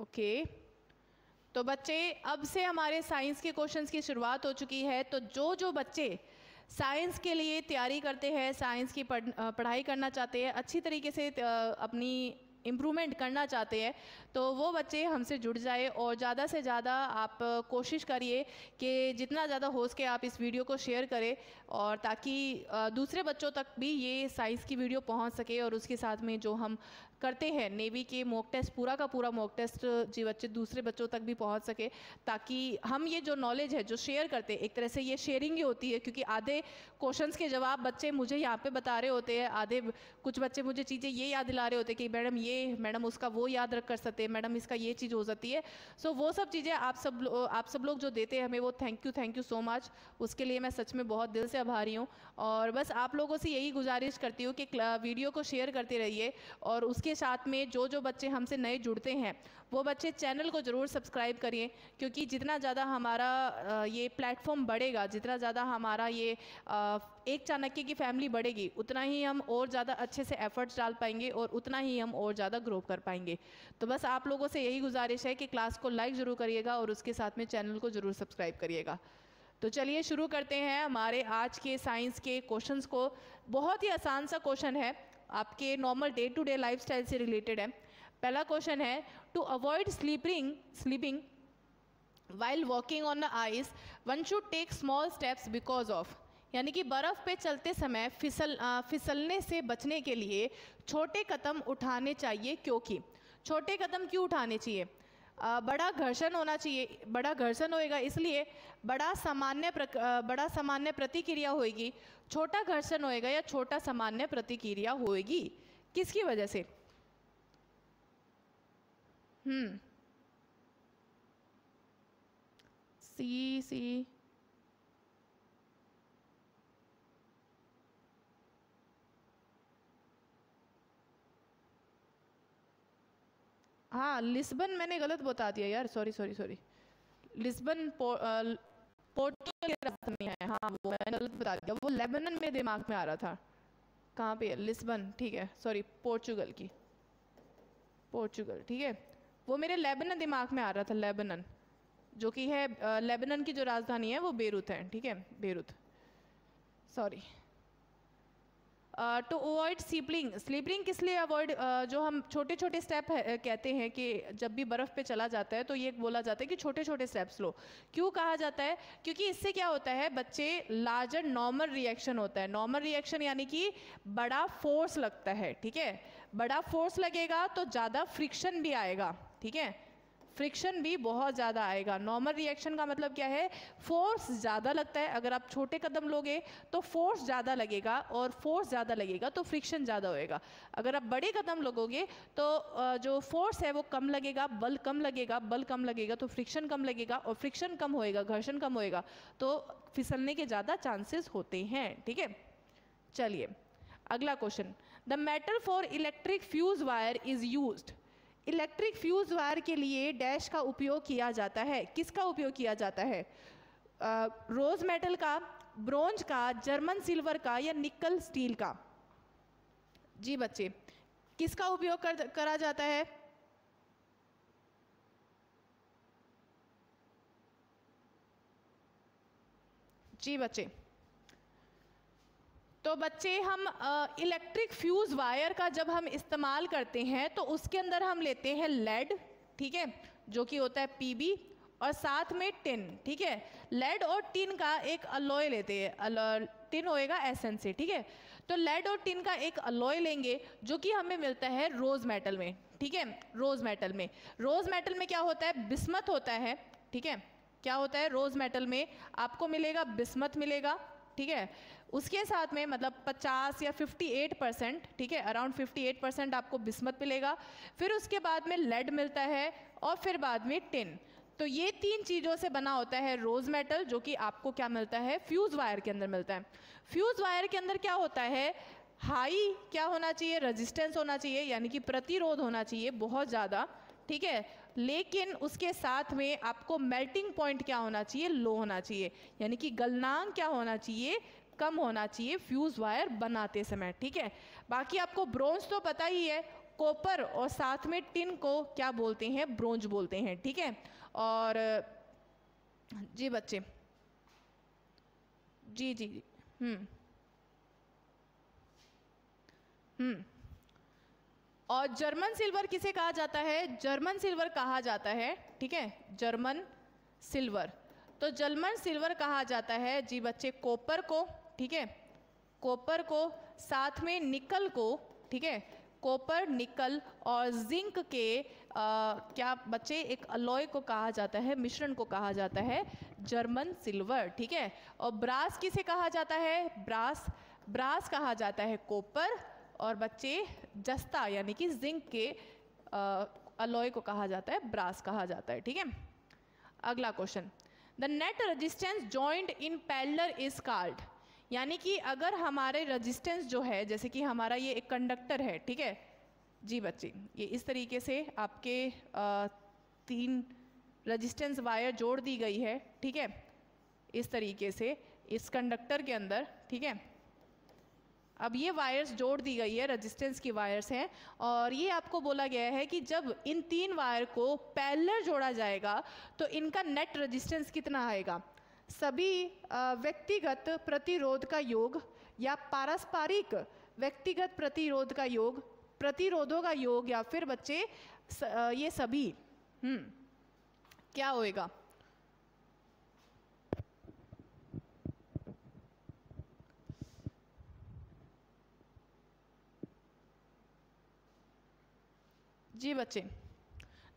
Okay, तो बच्चे अब से हमारे साइंस के क्वेश्चंस की शुरुआत हो चुकी है। तो जो बच्चे साइंस के लिए तैयारी करते हैं, साइंस की पढ़ाई करना चाहते हैं, अच्छी तरीके से अपनी इम्प्रूवमेंट करना चाहते हैं, तो वो बच्चे हमसे जुड़ जाए और ज़्यादा से ज़्यादा आप कोशिश करिए कि जितना ज़्यादा हो सके आप इस वीडियो को शेयर करें, और ताकि दूसरे बच्चों तक भी ये साइंस की वीडियो पहुंच सके। और उसके साथ में जो हम करते हैं नेवी के मॉक टेस्ट, पूरा का पूरा मॉक टेस्ट जी बच्चे दूसरे बच्चों तक भी पहुंच सके, ताकि हम ये जो नॉलेज है जो शेयर करते हैं, एक तरह से ये शेयरिंग ही होती है। क्योंकि आधे क्वेश्चंस के जवाब बच्चे मुझे यहाँ पे बता रहे होते हैं, आधे कुछ बच्चे मुझे चीज़ें ये याद दिला रहे होते हैं कि मैडम ये, मैडम उसका वो याद रख कर सकते हैं, मैडम इसका ये चीज़ हो सकती है। सो वो सब चीज़ें आप सब लोग जो देते हैं हमें, वो थैंक यू सो मच। उसके लिए मैं सच में बहुत दिल से आभारी हूँ। और बस आप लोगों से यही गुजारिश करती हूँ कि वीडियो को शेयर करते रहिए, और उसके साथ में जो बच्चे हमसे नए जुड़ते हैं वो बच्चे चैनल को ज़रूर सब्सक्राइब करिए। क्योंकि जितना ज़्यादा हमारा ये प्लेटफॉर्म बढ़ेगा, जितना ज़्यादा हमारा ये एक चाणक्य की फैमिली बढ़ेगी, उतना ही हम और ज़्यादा अच्छे से एफर्ट्स डाल पाएंगे और उतना ही हम और ज़्यादा ग्रो कर पाएंगे। तो बस आप लोगों से यही गुजारिश है कि क्लास को लाइक ज़रूर करिएगा और उसके साथ में चैनल को ज़रूर सब्सक्राइब करिएगा। तो चलिए शुरू करते हैं हमारे आज के साइंस के क्वेश्चंस को। बहुत ही आसान सा क्वेश्चन है, आपके normal day to day lifestyle से रिलेटेड है। पहला क्वेश्चन है, to avoid slipping while walking on the ice one should take small steps because of. यानी कि बर्फ़ पे चलते समय फिसलने से बचने के लिए छोटे कदम उठाने चाहिए, क्योंकि छोटे कदम क्यों उठाने चाहिए? बड़ा घर्षण होना चाहिए, बड़ा घर्षण होएगा इसलिए बड़ा सामान्य प्रतिक्रिया होएगी, छोटा घर्षण होएगा या छोटा सामान्य प्रतिक्रिया होएगी, किसकी वजह से? सी हाँ, लिस्बन मैंने गलत बता दिया यार, सॉरी। लिस्बन पोर्टुगल के रास्ते में है। हाँ, वो मैंने गलत बता दिया, वो लेबनान में दिमाग में आ रहा था। कहाँ पे है? लिस्बन, ठीक है, सॉरी, पोर्चुगल, ठीक है, वो मेरे लेबनान दिमाग में आ रहा था। लेबनान जो कि है, लेबनान की जो राजधानी है वो बेरूत है, ठीक है, Beirut, sorry. To avoid slipping किस लिए अवॉइड? जो हम छोटे छोटे स्टेप कहते हैं कि जब भी बर्फ़ पे चला जाता है तो ये बोला जाता है कि छोटे छोटे स्टेप्स लो। क्यों कहा जाता है? क्योंकि इससे क्या होता है, बच्चे लार्जर नॉर्मल रिएक्शन होता है। नॉर्मल रिएक्शन यानी कि बड़ा फोर्स लगता है, ठीक है, बड़ा फोर्स लगेगा तो ज़्यादा फ्रिक्शन भी आएगा, ठीक है, फ्रिक्शन भी बहुत ज़्यादा आएगा। नॉर्मल रिएक्शन का मतलब क्या है? फोर्स ज़्यादा लगता है। अगर आप छोटे कदम लोगे तो फोर्स ज़्यादा लगेगा, और फोर्स ज़्यादा लगेगा तो फ्रिक्शन ज़्यादा होएगा। अगर आप बड़े कदम लगोगे तो जो फोर्स है वो कम लगेगा, बल कम लगेगा तो फ्रिक्शन कम लगेगा, और फ्रिक्शन कम होएगा, घर्षण कम होएगा, तो फिसलने के ज़्यादा चांसेस होते हैं, ठीक है। चलिए अगला question, the metal for electric fuse wire is used. Electric fuse wire के लिए डैश का उपयोग किया जाता है। किसका उपयोग किया जाता है? रोज मेटल का, ब्रोंज का, जर्मन सिल्वर का, या निकल स्टील का? जी बच्चे, किसका उपयोग करा जाता है? जी बच्चे, तो बच्चे हम इलेक्ट्रिक फ्यूज वायर का जब हम इस्तेमाल करते हैं तो उसके अंदर हम लेते हैं लेड, ठीक है, जो कि होता है पीबी, और साथ में टिन, ठीक है। लेड और टिन का एक अलॉय लेते हैं, टिन होएगा एसएन से, ठीक है। तो लेड और टिन का एक अलॉय लेंगे जो कि हमें मिलता है रोज मेटल में, ठीक है। रोज मेटल में क्या होता है? बिस्मथ होता है, ठीक है। क्या होता है? रोज मेटल में आपको मिलेगा बिस्मथ मिलेगा, ठीक है। उसके साथ में मतलब 50 या 58%, ठीक है, अराउंड 58% आपको बिस्मथ मिलेगा। फिर उसके बाद में लेड मिलता है, और फिर बाद में टिन। तो ये तीन चीज़ों से बना होता है रोज मेटल, जो कि आपको क्या मिलता है? फ्यूज वायर के अंदर मिलता है। फ्यूज वायर के अंदर क्या होता है? हाई क्या होना चाहिए? रेजिस्टेंस होना चाहिए, यानी कि प्रतिरोध होना चाहिए बहुत ज़्यादा, ठीक है। लेकिन उसके साथ में आपको मेल्टिंग पॉइंट क्या होना चाहिए? लो होना चाहिए, यानी कि गलनांक क्या होना चाहिए? कम होना चाहिए फ्यूज वायर बनाते समय, ठीक है। बाकी आपको ब्रोंज तो पता ही है, कॉपर और साथ में टिन को क्या बोलते हैं? ब्रोंज बोलते हैं, ठीक है। और जी बच्चे, जी जी जी, और जर्मन सिल्वर किसे कहा जाता है? जर्मन सिल्वर कहा जाता है, ठीक है, जर्मन सिल्वर। तो जर्मन सिल्वर कहा जाता है जी बच्चे कॉपर को, ठीक है, कॉपर को साथ में निकल को, ठीक है, कॉपर, निकल और जिंक के क्या बच्चे एक अलॉय को कहा जाता है, मिश्रण को कहा जाता है जर्मन सिल्वर, ठीक है। और ब्रास किसे कहा जाता है? ब्रास, ब्रास कहा जाता है कॉपर, और बच्चे जस्ता यानी कि जिंक के अलॉय को कहा जाता है ब्रास कहा जाता है, ठीक है। अगला question, the net resistance joint in parallel is called, यानी कि अगर हमारे रेजिस्टेंस जो है, जैसे कि हमारा ये एक कंडक्टर है, ठीक है जी बच्चे, ये इस तरीके से आपके 3 रेजिस्टेंस वायर जोड़ दी गई है, ठीक है, इस तरीके से इस कंडक्टर के अंदर, ठीक है। अब ये वायर्स जोड़ दी गई है, रेजिस्टेंस की वायर्स हैं, और ये आपको बोला गया है कि जब इन 3 वायर को पैरेलल जोड़ा जाएगा तो इनका नेट रेजिस्टेंस कितना आएगा? सभी व्यक्तिगत प्रतिरोध का योग या पारस्परिक व्यक्तिगत प्रतिरोध का योग, प्रतिरोधों का योग, या फिर बच्चे ये सभी क्या होएगा? जी बच्चे,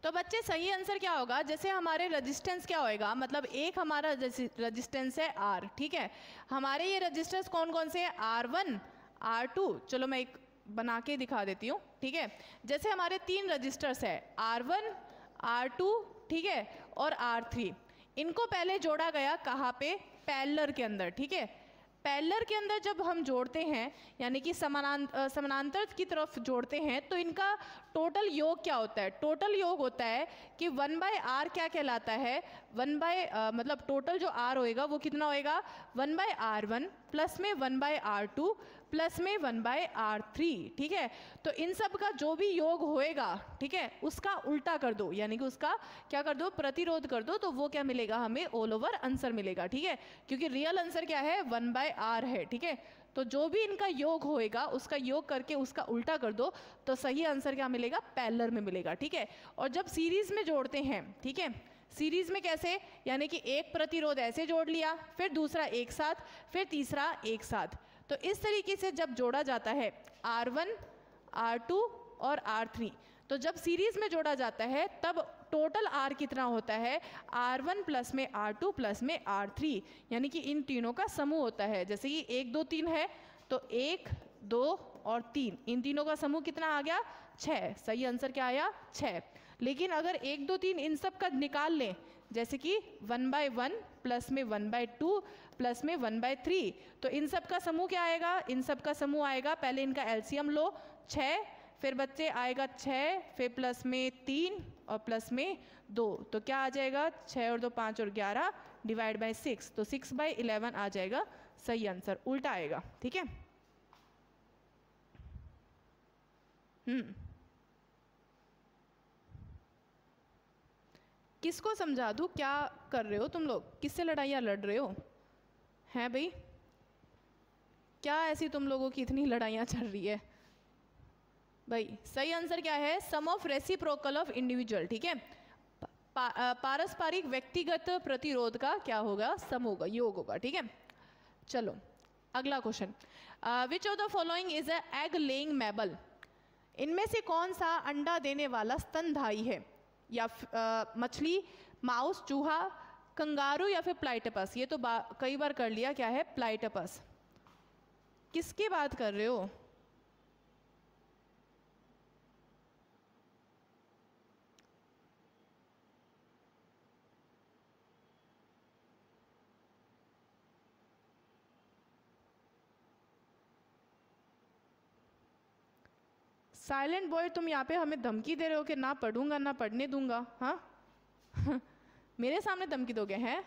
तो बच्चे सही आंसर क्या होगा? जैसे हमारे रेजिस्टेंस क्या होएगा, मतलब एक हमारा रेजिस्टेंस है R, ठीक है। हमारे ये रेजिस्टेंस कौन कौन से हैं? R1, R2, चलो मैं एक बना के दिखा देती हूँ, ठीक है। जैसे हमारे 3 रजिस्टर्स है R1, R2, ठीक है, और R3, इनको पहले जोड़ा गया कहाँ पे? पैरेलल के अंदर, ठीक है। पैरेलल के अंदर जब हम जोड़ते हैं, यानी कि समानांतर की तरफ जोड़ते हैं, तो इनका टोटल योग क्या होता है? टोटल योग होता है कि 1/r क्या कहलाता है? मतलब टोटल जो r होएगा वो कितना होएगा? 1/r1 प्लस में 1/r2 प्लस में 1/r3, ठीक है। तो इन सब का जो भी योग होएगा, ठीक है, उसका उल्टा कर दो, यानी कि उसका क्या कर दो? प्रतिरोध कर दो, तो वो क्या मिलेगा हमें? ऑल ओवर आंसर मिलेगा, ठीक है, क्योंकि रियल आंसर क्या है? 1/r है, ठीक है। तो जो भी इनका योग होएगा उसका योग करके उसका उल्टा कर दो, तो सही आंसर क्या मिलेगा? पैरेलल में मिलेगा, ठीक है। और जब सीरीज में जोड़ते हैं, ठीक है, सीरीज में कैसे? यानी कि एक प्रतिरोध ऐसे जोड़ लिया, फिर दूसरा एक साथ, फिर तीसरा एक साथ, तो इस तरीके से जब जोड़ा जाता है R1, R2 और R3, तो जब सीरीज में जोड़ा जाता है तब टोटल R कितना होता है? R1 प्लस में R2 प्लस में R3, यानी कि इन तीनों का समूह होता है। जैसे कि 1 2 3 है, तो 1 2 और 3, इन तीनों का समूह कितना आ गया? 6। सही आंसर क्या आया? 6। लेकिन अगर 1 2 3 इन सब का निकाल लें, जैसे कि 1/1 प्लस में 1/2 प्लस में 1/3, तो इन सब का समूह क्या आएगा? इन सब का समूह आएगा, पहले इनका एलसीएम लो, 6, फिर बच्चे आएगा 6, फिर प्लस में 3 और प्लस में 2, तो क्या आ जाएगा? 6 और 2 5 और 11 डिवाइड बाई 6, तो 6/11 आ जाएगा सही आंसर, उल्टा आएगा, ठीक है। किसको समझा दूँ? क्या कर रहे हो तुम लोग? किससे लड़ाइयाँ लड़ रहे हो? हैं भाई, क्या ऐसी तुम लोगों की इतनी लड़ाइयाँ चल रही है भाई? सही आंसर क्या है? सम ऑफ रेसिप्रोकल ऑफ इंडिविजुअल, ठीक है। पारस्परिक व्यक्तिगत प्रतिरोध का क्या होगा? सम होगा, योग होगा, ठीक है। चलो अगला question, which of the following is a egg laying mammal? इनमें से कौन सा अंडा देने वाला स्तनधारी है? या मछली, माउस, चूहा, कंगारू या फिर प्लाइटपस? ये तो कई बार कर लिया, क्या है? प्लाइटपस। किसकी बात कर रहे हो? साइलेंट बॉय, तुम यहाँ पे हमें धमकी दे रहे हो कि ना पढ़ूंगा ना पढ़ने दूंगा? हाँ मेरे सामने धमकी दोगे? हैं?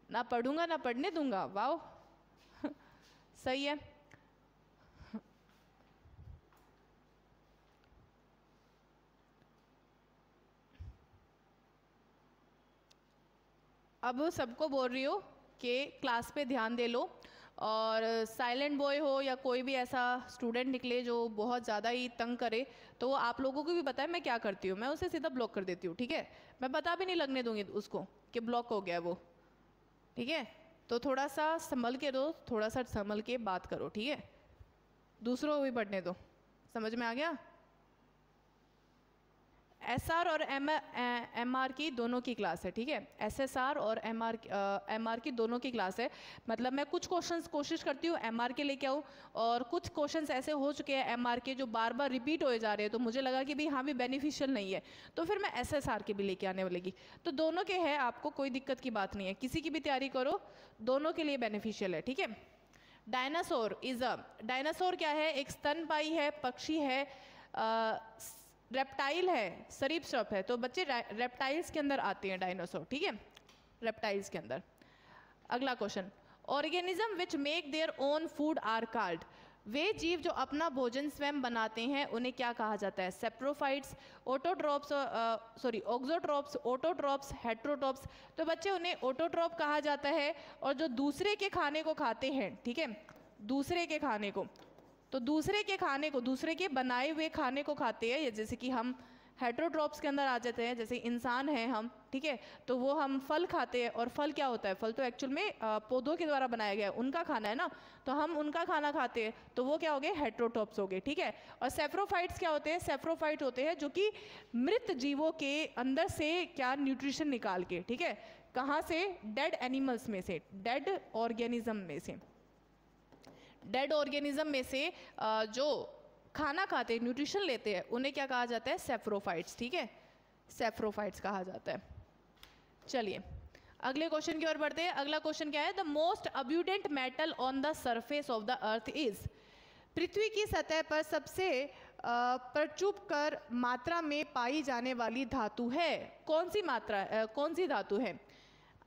ना पढ़ूंगा ना पढ़ने दूंगा, वाओ सही है। अब सबको बोल रही हो कि क्लास पे ध्यान दे लो, और साइलेंट बॉय हो या कोई भी ऐसा स्टूडेंट निकले जो बहुत ज़्यादा ही तंग करे, तो आप लोगों को भी पता है मैं क्या करती हूँ, मैं उसे सीधा ब्लॉक कर देती हूँ, ठीक है। मैं पता भी नहीं लगने दूंगी उसको कि ब्लॉक हो गया वो, ठीक है। तो थोड़ा सा संभल के दो, थोड़ा सा संभल के बात करो, ठीक है। दूसरों को भी पढ़ने दो। समझ में आ गया? एसआर और एमआर की दोनों की क्लास है, ठीक है। एसएसआर और एमआर की दोनों की क्लास है। मतलब मैं कुछ क्वेश्चंस कोशिश करती हूँ एमआर के लेके आऊँ, और कुछ क्वेश्चंस ऐसे हो चुके हैं एमआर के जो बार बार रिपीट होए जा रहे हैं, तो मुझे लगा कि भाई हाँ भी बेनिफिशियल नहीं है, तो फिर मैं एसएसआर के भी लेके आने वालेगी। तो दोनों के हैं, आपको कोई दिक्कत की बात नहीं है, किसी की भी तैयारी करो, दोनों के लिए बेनिफिशियल है, ठीक है। डायनासोर डायनासोर क्या है? एक स्तनपायी है, पक्षी है, रेप्टाइल है, सरीसृप है। तो बच्चे रेप्टाइल्स के अंदर आते हैं डायनासोर, ठीक है, रेप्टाइल्स के अंदर। अगला question, organism which make their own food are called. वे जीव जो अपना भोजन स्वयं बनाते हैं उन्हें क्या कहा जाता है? Saprophytes, autotrophs, auxotrophs, autotrophs, heterotrophs. तो बच्चे उन्हें ऑटोट्रॉप कहा जाता है, और जो दूसरे के खाने को खाते हैं, ठीक है, दूसरे के खाने को, तो दूसरे के खाने को, दूसरे के बनाए हुए खाने को खाते हैं। जैसे कि हम हेट्रोट्रॉप्स के अंदर आ जाते हैं, जैसे इंसान हैं हम, ठीक है, तो वो हम फल खाते हैं, और फल क्या होता है? फल तो एक्चुअल में पौधों के द्वारा बनाया गया है, उनका खाना है ना, तो हम उनका खाना खाते हैं, तो वो क्या हो गए? हेट्रोट्रॉप्स हो गए, ठीक है। और सेप्रोफाइट्स क्या होते हैं? सेप्रोफाइट होते हैं जो कि मृत जीवों के अंदर से क्या न्यूट्रिशन निकाल के, ठीक है, कहाँ से? डेड एनिमल्स में से, डेड ऑर्गेनिज्म में से, डेड ऑर्गेनिज्म में से जो खाना खाते हैं, न्यूट्रिशन लेते हैं, उन्हें क्या कहा जाता है? सेप्रोफाइट्स, ठीक है, सेप्रोफाइट्स कहा जाता है। चलिए अगले क्वेश्चन की ओर बढ़ते हैं। अगला क्वेश्चन क्या है? The most abundant metal on the surface of the earth is. पृथ्वी की सतह पर सबसे प्रचुर कर मात्रा में पाई जाने वाली धातु है, कौन सी मात्रा, कौन सी धातु है?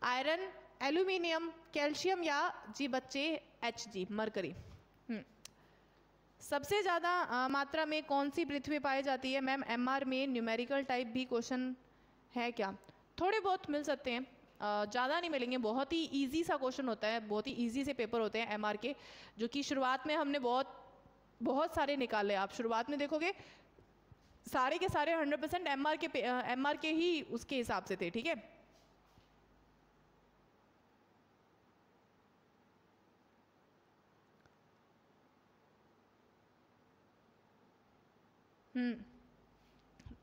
आयरन, एल्यूमिनियम, कैल्शियम, या जी बच्चे Hg, मरकरी। सबसे ज़्यादा मात्रा में कौन सी पृथ्वी पाई जाती है? मैम एमआर में न्यूमेरिकल टाइप भी क्वेश्चन है क्या? थोड़े बहुत मिल सकते हैं, ज़्यादा नहीं मिलेंगे। बहुत ही इजी सा क्वेश्चन होता है, बहुत ही इजी से पेपर होते हैं एमआर के, जो कि शुरुआत में हमने बहुत सारे निकाले। आप शुरुआत में देखोगे सारे के सारे 100% एमआर के ही उसके हिसाब से थे, ठीक है।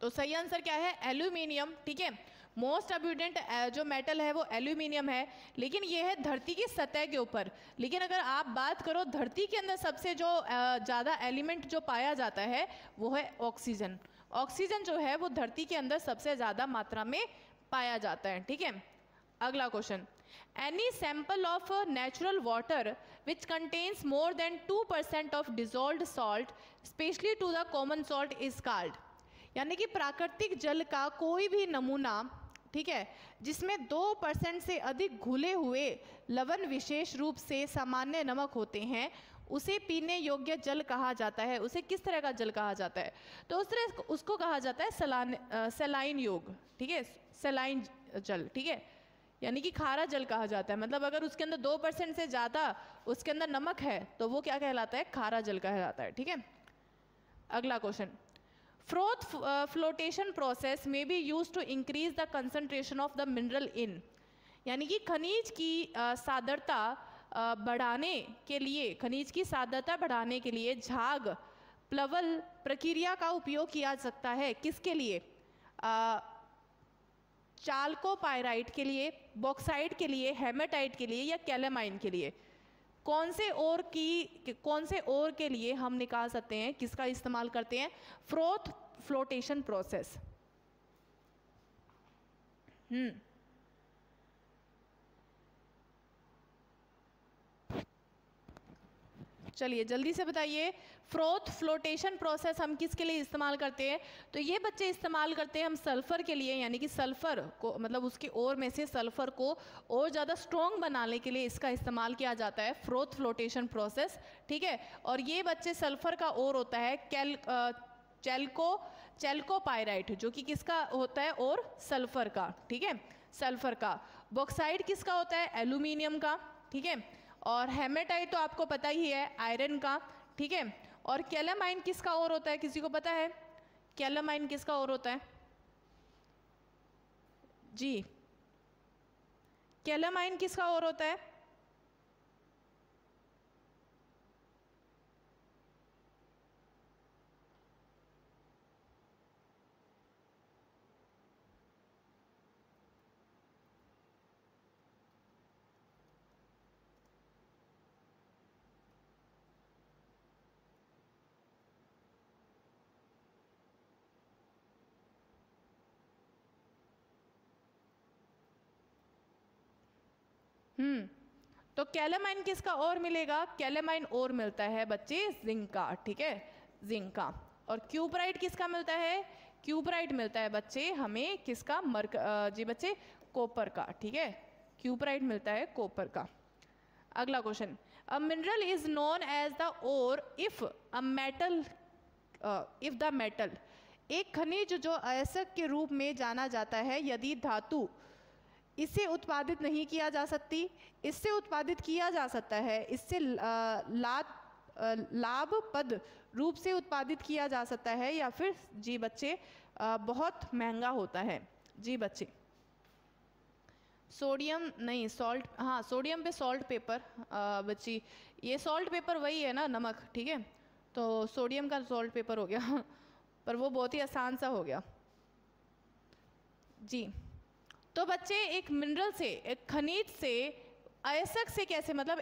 तो सही आंसर क्या है? एल्यूमिनियम, ठीक है। मोस्ट अब्यूडेंट जो मेटल है वो एल्यूमिनियम है, लेकिन ये है धरती की सतह के ऊपर। लेकिन अगर आप बात करो धरती के अंदर सबसे जो ज़्यादा एलिमेंट जो पाया जाता है वो है ऑक्सीजन। ऑक्सीजन जो है वो धरती के अंदर सबसे ज़्यादा मात्रा में पाया जाता है, ठीक है। अगला question, any sample of natural water which contains more than 2% of dissolved salt specially to the common salt is called. यानी कि प्राकृतिक जल का कोई भी नमूना, ठीक है, जिसमें 2% से अधिक घुले हुए लवण विशेष रूप से सामान्य नमक होते हैं, उसे पीने योग्य जल कहा जाता है। उसे किस तरह का जल कहा जाता है? तो उसको कहा जाता है सलाइन योग, ठीक है, सलाइन जल, ठीक है, यानी कि खारा जल कहा जाता है। मतलब अगर उसके अंदर 2% से ज़्यादा उसके अंदर नमक है तो वो क्या कहलाता है? खारा जल कहलाता है, ठीक है। अगला क्वेश्चन, फ्रोथ फ्लोटेशन प्रोसेस में be used to increase the concentration of the mineral in. यानी कि खनिज की सांद्रता बढ़ाने के लिए, खनिज की सांद्रता बढ़ाने के लिए झाग प्लवल प्रक्रिया का उपयोग किया जा सकता है। किसके लिए? चाल्कोपाइराइट के लिए, बॉक्साइट के लिए, हेमेटाइट के लिए, या कैलेमाइन के लिए? कौन से ओर के लिए हम निकाल सकते हैं, किसका इस्तेमाल करते हैं? Froth floatation process. चलिए जल्दी से बताइए, फ्रोथ फ्लोटेशन प्रोसेस हम किसके लिए इस्तेमाल करते हैं? तो ये बच्चे इस्तेमाल करते हैं हम सल्फर के लिए, यानी कि सल्फर को, मतलब उसके ओर में से सल्फर को और ज़्यादा स्ट्रॉन्ग बनाने के लिए इसका इस्तेमाल किया जाता है, फ्रोथ फ्लोटेशन प्रोसेस, ठीक है। और ये बच्चे सल्फर का ओर होता है चैल्कोपाइराइट, जो कि किसका होता है? और सल्फर का, ठीक है, सल्फर का। बॉक्साइड किसका होता है? एल्यूमिनियम का, ठीक है। और हेमेटाइट तो आपको पता ही है, आयरन का, ठीक है। और कैलामाइन किसका और होता है? किसी को पता है कैलामाइन किसका और होता है? जी, कैलामाइन किसका और होता है? तो कैलामाइन किसका और मिलेगा? कैलामाइन और मिलता है बच्चे जिंक का, ठीक है, जिंक का। और क्यूपराइट किसका मिलता है? क्यूपराइट मिलता है बच्चे हमें किसका? जी बच्चे, कॉपर का, ठीक है। क्यूपराइट मिलता है कॉपर का। अगला question, a mineral is known as the ore if a metal if the metal, एक खनिज जो अयस्क के रूप में जाना जाता है यदि धातु इससे उत्पादित नहीं किया जा सकती, इससे उत्पादित किया जा सकता है, इससे लाभप्रद रूप से उत्पादित किया जा सकता है, या फिर जी बच्चे बहुत महंगा होता है। जी बच्चे, सोडियम नहीं, सॉल्ट, हाँ सोडियम पे सॉल्ट पेपर बच्ची, ये सॉल्ट पेपर वही है ना, नमक, ठीक है। तो सोडियम का सॉल्ट पेपर हो गया पर वो बहुत ही आसान सा हो गया। जी, तो बच्चे एक मिनरल से, एक खनिज से, अयस्क से कैसे, मतलब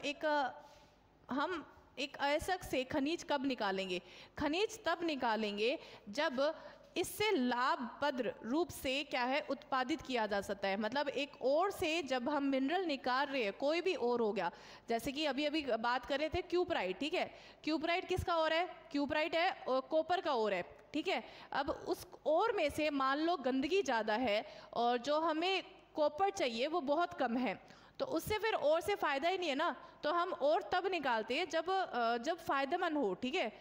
हम एक अयस्क से खनिज कब निकालेंगे? खनिज तब निकालेंगे जब इससे लाभप्रद रूप से क्या है? उत्पादित किया जा सकता है। मतलब एक ओर से जब हम मिनरल निकाल रहे हैं, कोई भी ओर हो गया, जैसे कि अभी अभी बात कर रहे थे क्यूपराइट, ठीक है। क्यूपराइट किसका ओर है? क्यूपराइट है कॉपर का ओर है, ठीक है। अब उस ओर में से मान लो गंदगी ज़्यादा है और जो हमें कॉपर चाहिए वो बहुत कम है, तो उससे फिर और से फ़ायदा ही नहीं है ना। तो हम और तब निकालते हैं जब फ़ायदेमंद हो, ठीक है।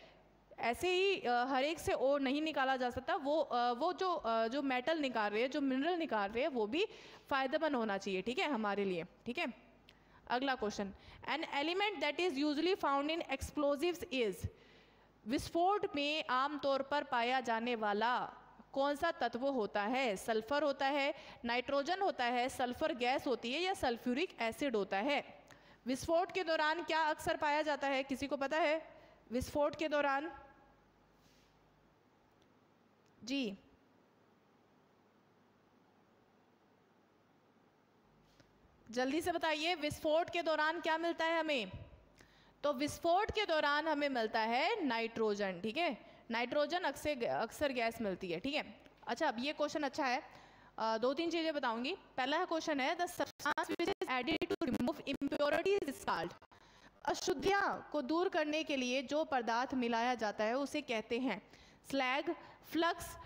ऐसे ही हर एक से और नहीं निकाला जा सकता। वो जो मेटल निकाल रहे हैं, जो मिनरल निकाल रहे हैं, वो भी फ़ायदेमंद होना चाहिए, ठीक है, हमारे लिए, ठीक है। अगला question, an element that is usually found in explosives is, विस्फोट में आमतौर पर पाया जाने वाला कौन सा तत्व होता है? सल्फर होता है, नाइट्रोजन होता है, सल्फर गैस होती है, या सल्फ्यूरिक एसिड होता है? विस्फोट के दौरान क्या अक्सर पाया जाता है? किसी को पता है? विस्फोट के दौरान, जी जल्दी से बताइए, विस्फोट के दौरान क्या मिलता है हमें? तो विस्फोट के दौरान हमें मिलता है नाइट्रोजन, ठीक है। नाइट्रोजन अक्सर गैस मिलती है, ठीक है। अच्छा, अब ये क्वेश्चन अच्छा है, दो तीन चीजें बताऊंगी। पहला क्वेश्चन है, the substance which is added to remove impurities is called, अशुद्धियां को दूर करने के लिए जो पदार्थ मिलाया जाता है उसे कहते हैं स्लैग, फ्लक्स,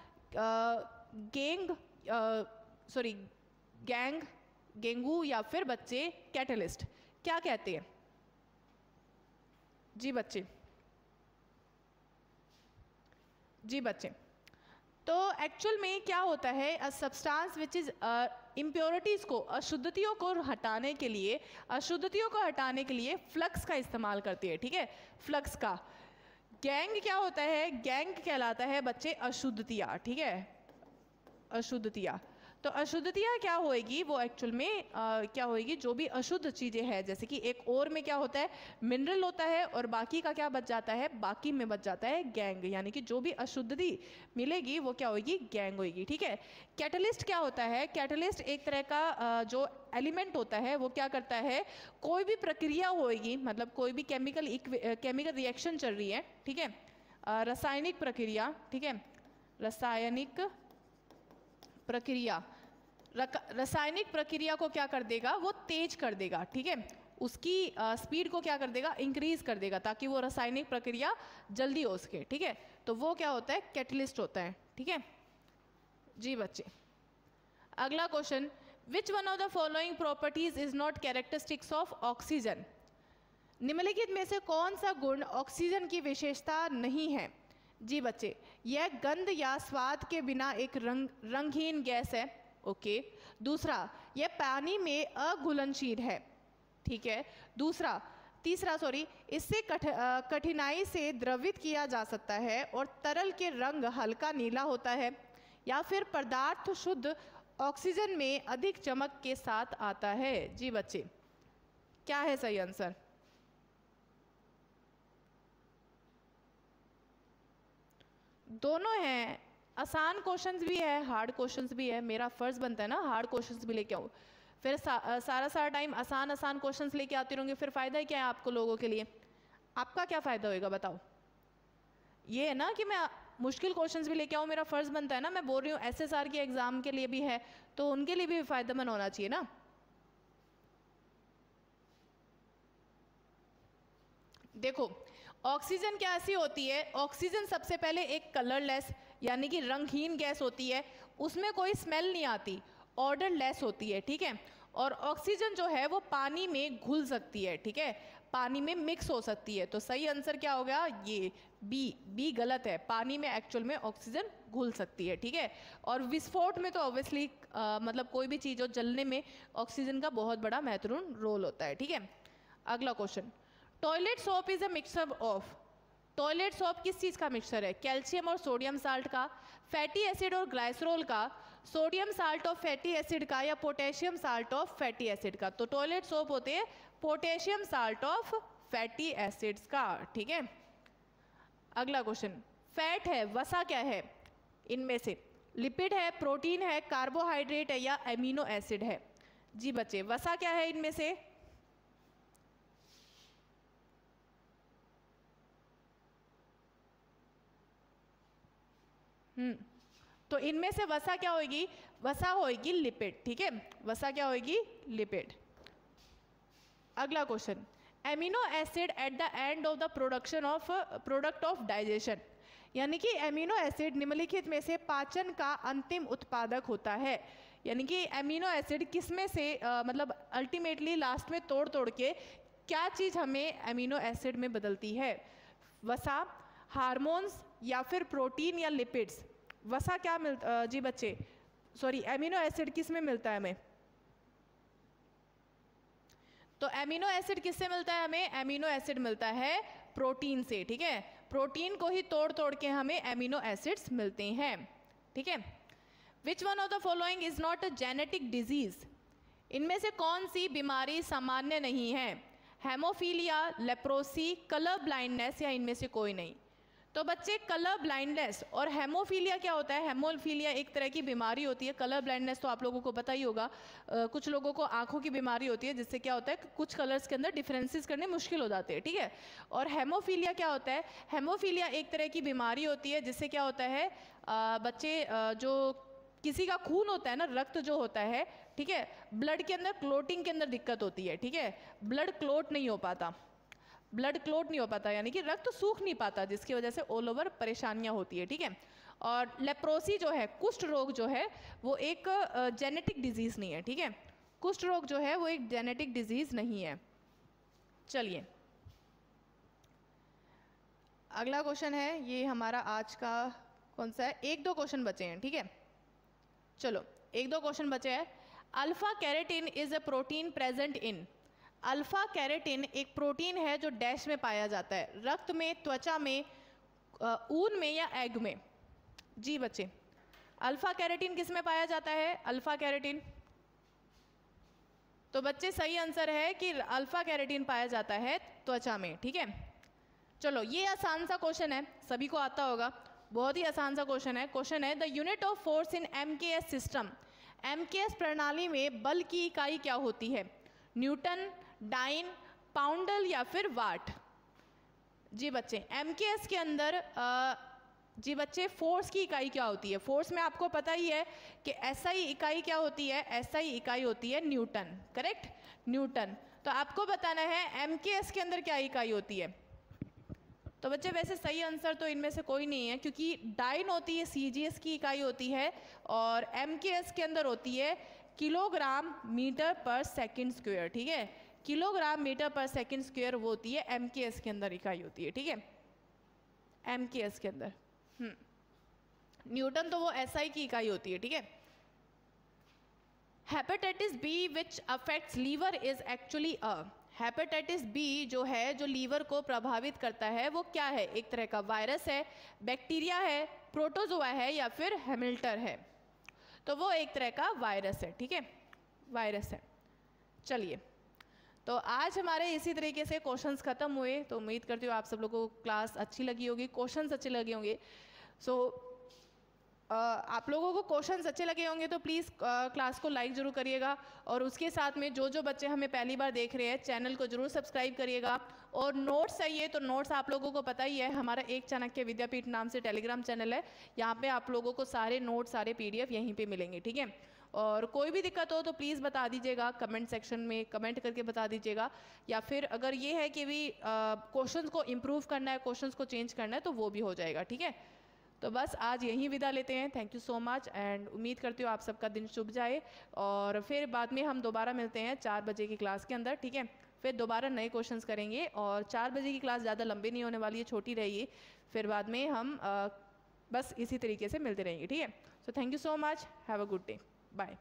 गेंगू, या फिर बच्चे कैटलिस्ट। क्या कहते हैं? जी बच्चे, जी बच्चे, तो एक्चुअल में क्या होता है, a substance which is impurities को, अशुद्धियों को हटाने के लिए फ्लक्स का इस्तेमाल करती है, ठीक है, फ्लक्स का। गैंग क्या होता है? गैंग कहलाता है बच्चे अशुद्धियाँ, ठीक है, अशुद्धियाँ। तो अशुद्धियाँ क्या होएगी? वो एक्चुअल में क्या होएगी? जो भी अशुद्ध चीज़ें हैं, जैसे कि एक और में क्या होता है? मिनरल होता है, और बाकी का क्या बच जाता है? बाकी में बच जाता है गैंग, यानी कि जो भी अशुद्धि मिलेगी वो क्या होगी? गैंग होगी, ठीक है। कैटलिस्ट क्या होता है? कैटलिस्ट एक तरह का जो एलिमेंट होता है वो क्या करता है? कोई भी प्रक्रिया होएगी, मतलब कोई भी केमिकल रिएक्शन चल रही है, ठीक है, रासायनिक प्रक्रिया, ठीक है, रासायनिक प्रक्रिया को क्या कर देगा? वो तेज कर देगा, ठीक है, उसकी स्पीड को क्या कर देगा? इंक्रीज कर देगा, ताकि वो रासायनिक प्रक्रिया जल्दी हो सके, ठीक है। तो वो क्या होता है? कैटलिस्ट होता है, ठीक है। जी बच्चे, अगला question, which one of the following properties is not characteristics of oxygen, निम्नलिखित में से कौन सा गुण ऑक्सीजन की विशेषता नहीं है? जी बच्चे, यह गंध या स्वाद के बिना एक रंगहीन गैस है, ओके। दूसरा, ये पानी में अघुलनशील है, ठीक है। तीसरा इससे कठिनाई से द्रवित किया जा सकता है और तरल के रंग हल्का नीला होता है। या फिर पदार्थ शुद्ध ऑक्सीजन में अधिक चमक के साथ आता है। जी बच्चे, क्या है सही आंसर? दोनों हैं, आसान क्वेश्चंस भी है, हार्ड क्वेश्चंस भी है। मेरा फर्ज बनता है ना हार्ड क्वेश्चंस भी लेके आऊँ। फिर सारा टाइम आसान क्वेश्चंस लेके आती रहूँगी, फिर फ़ायदा ही क्या है आपको लोगों के लिए? आपका क्या फ़ायदा होएगा बताओ? ये है ना कि मैं मुश्किल क्वेश्चंस भी लेके आऊँ, मेरा फ़र्ज़ बनता है ना। मैं बोल रही हूँ SSR के एग्ज़ाम के लिए भी है, तो उनके लिए भी फ़ायदेमंद होना चाहिए ना। देखो, ऑक्सीजन क्या ऐसी होती है, ऑक्सीजन सबसे पहले एक कलरलेस यानी कि रंगहीन गैस होती है, उसमें कोई स्मेल नहीं आती, ऑर्डरलेस होती है, ठीक है। और ऑक्सीजन जो है वो पानी में घुल सकती है, ठीक है, पानी में मिक्स हो सकती है। तो सही आंसर क्या हो गया? ये बी गलत है, पानी में एक्चुअल में ऑक्सीजन घुल सकती है, ठीक है। और विस्फोट में तो ऑब्वियसली मतलब कोई भी चीज़ हो जलने में ऑक्सीजन का बहुत बड़ा महत्वपूर्ण रोल होता है, ठीक है। अगला question, toilet soap is a mixture of, toilet soap किस चीज़ का मिक्सचर है? कैल्शियम और सोडियम साल्ट का, फैटी एसिड और ग्लाइसरोल का, sodium salt of fatty acid का, या potassium salt of fatty acid का? तो टॉयलेट सोप होते हैं potassium salt of fatty acids का, ठीक है। अगला क्वेश्चन, फैट है, वसा क्या है इनमें से? लिपिड है, प्रोटीन है, कार्बोहाइड्रेट है, या एमिनो एसिड है? जी बच्चे, वसा क्या है इनमें से? तो इनमें से वसा क्या होगी? वसा होगी लिपिड, ठीक है। वसा क्या होगी? लिपिड। अगला question, amino acid at the end of the product of digestion, यानी कि एमिनो एसिड निम्नलिखित में से पाचन का अंतिम उत्पादक होता है। यानी कि एमिनो एसिड किस में से मतलब अल्टीमेटली लास्ट में तोड़ के क्या चीज़ हमें एमिनो एसिड में बदलती है? वसा, हार्मोन्स, या फिर प्रोटीन या लिपिड्स? वसा क्या मिलता जी बच्चे, सॉरी, एमिनो एसिड किस में मिलता है हमें? तो एमिनो एसिड किससे मिलता है हमें? एमिनो एसिड मिलता है प्रोटीन से, ठीक है। प्रोटीन को ही तोड़ के हमें एमिनो एसिड्स मिलते हैं, ठीक है। Which one of the following is not a genetic disease, इनमें से कौन सी बीमारी सामान्य नहीं है? हेमोफीलिया, लेप्रोसी, कलर ब्लाइंडनेस, या इनमें से कोई नहीं? तो बच्चे, कलर ब्लाइंडनेस और हेमोफीलिया क्या होता है? हेमोफीलिया एक तरह की बीमारी होती है, कलर ब्लाइंडनेस तो आप लोगों को पता ही होगा। कुछ लोगों को आंखों की बीमारी होती है जिससे क्या होता है कुछ कलर्स के अंदर डिफरेंसेस करने मुश्किल हो जाते हैं, ठीक है। और हेमोफीलिया क्या होता है? हेमोफीलिया एक तरह की बीमारी होती है जिससे क्या होता है बच्चे जो किसी का खून होता है ना, रक्त जो होता है, ठीक है, ब्लड के अंदर क्लोटिंग के अंदर दिक्कत होती है, ठीक है। ब्लड क्लोट नहीं हो पाता, ब्लड क्लोट नहीं हो पाता, यानी कि रक्त सूख नहीं पाता, जिसकी वजह से ऑल ओवर परेशानियां होती है, ठीक है। और लेप्रोसी जो है, कुष्ठ रोग जो है, वो एक जेनेटिक डिजीज नहीं है, ठीक है। कुष्ठ रोग जो है वो एक जेनेटिक डिजीज नहीं है। चलिए अगला क्वेश्चन है, ये हमारा आज का कौन सा है? एक दो क्वेश्चन बचे हैं, ठीक है। चलो एक दो क्वेश्चन बचे हैं। Alpha keratin is a protein present in, alpha keratin एक प्रोटीन है जो डैश में पाया जाता है, रक्त में, त्वचा में, ऊन में, या एग में? जी बच्चे, अल्फा कैरेटिन किस में पाया जाता है? अल्फा कैरेटिन, तो बच्चे सही आंसर है कि अल्फा कैरेटिन पाया जाता है त्वचा में, ठीक है। चलो ये आसान सा क्वेश्चन है, सभी को आता होगा, बहुत ही आसान सा क्वेश्चन है। क्वेश्चन है, the unit of force in MKS system, MKS प्रणाली में बल की इकाई क्या होती है? न्यूटन, डाइन, पाउंडल, या फिर वाट? जी बच्चे, MKS के अंदर जी बच्चे फोर्स की इकाई क्या होती है? फोर्स में आपको पता ही है कि SI इकाई क्या होती है? SI इकाई होती है न्यूटन, करेक्ट, न्यूटन। तो आपको बताना है MKS के अंदर क्या इकाई होती है। तो बच्चे वैसे सही आंसर तो इनमें से कोई नहीं है, क्योंकि डाइन होती है CGS की इकाई होती है, और MKS के अंदर होती है किलोग्राम मीटर पर सेकंड स्क्वायर, ठीक है। किलोग्राम मीटर पर सेकंड स्क्वायर वो होती है MKS के अंदर इकाई होती है, ठीक है, MKS के अंदर। न्यूटन तो वो SI की इकाई होती है, ठीक है। Hepatitis B which affects liver is actually hepatitis B जो है, जो लीवर को प्रभावित करता है, वो क्या है? एक तरह का वायरस है, बैक्टीरिया है, प्रोटोजोआ है, या फिर हेमिल्टर है। तो वो एक तरह का वायरस है, ठीक है, वायरस है। चलिए, तो आज हमारे इसी तरीके से क्वेश्चंस खत्म हुए। तो उम्मीद करती हूँ आप सब लोगों को क्लास अच्छी लगी होगी, क्वेश्चंस अच्छे लगे होंगे। सो आप लोगों को क्वेश्चंस अच्छे लगे होंगे तो प्लीज़ क्लास को लाइक ज़रूर करिएगा, और उसके साथ में जो बच्चे हमें पहली बार देख रहे हैं चैनल को ज़रूर सब्सक्राइब करिएगा। और नोट्स चाहिए तो नोट्स आप लोगों को पता ही है, हमारा एक चाणक्य विद्यापीठ नाम से टेलीग्राम चैनल है, यहाँ पे आप लोगों को सारे नोट्स, सारे PDF यहीं पे मिलेंगे, ठीक है। और कोई भी दिक्कत हो तो प्लीज़ बता दीजिएगा, कमेंट सेक्शन में कमेंट करके बता दीजिएगा, या फिर अगर ये है कि भी क्वेश्चंस को इम्प्रूव करना है, क्वेश्चंस को चेंज करना है, तो वो भी हो जाएगा, ठीक है। तो बस आज यहीं विदा लेते हैं। Thank you so much, and उम्मीद करती हूँ आप सबका दिन शुभ जाए, और फिर बाद में हम दोबारा मिलते हैं 4 बजे की क्लास के अंदर, ठीक है। फिर दोबारा नए क्वेश्चंस करेंगे, और 4 बजे की क्लास ज़्यादा लंबी नहीं होने वाली है, छोटी रहेगी। फिर बाद में हम बस इसी तरीके से मिलते रहेंगे, ठीक है। So thank you so much, have a good day, bye.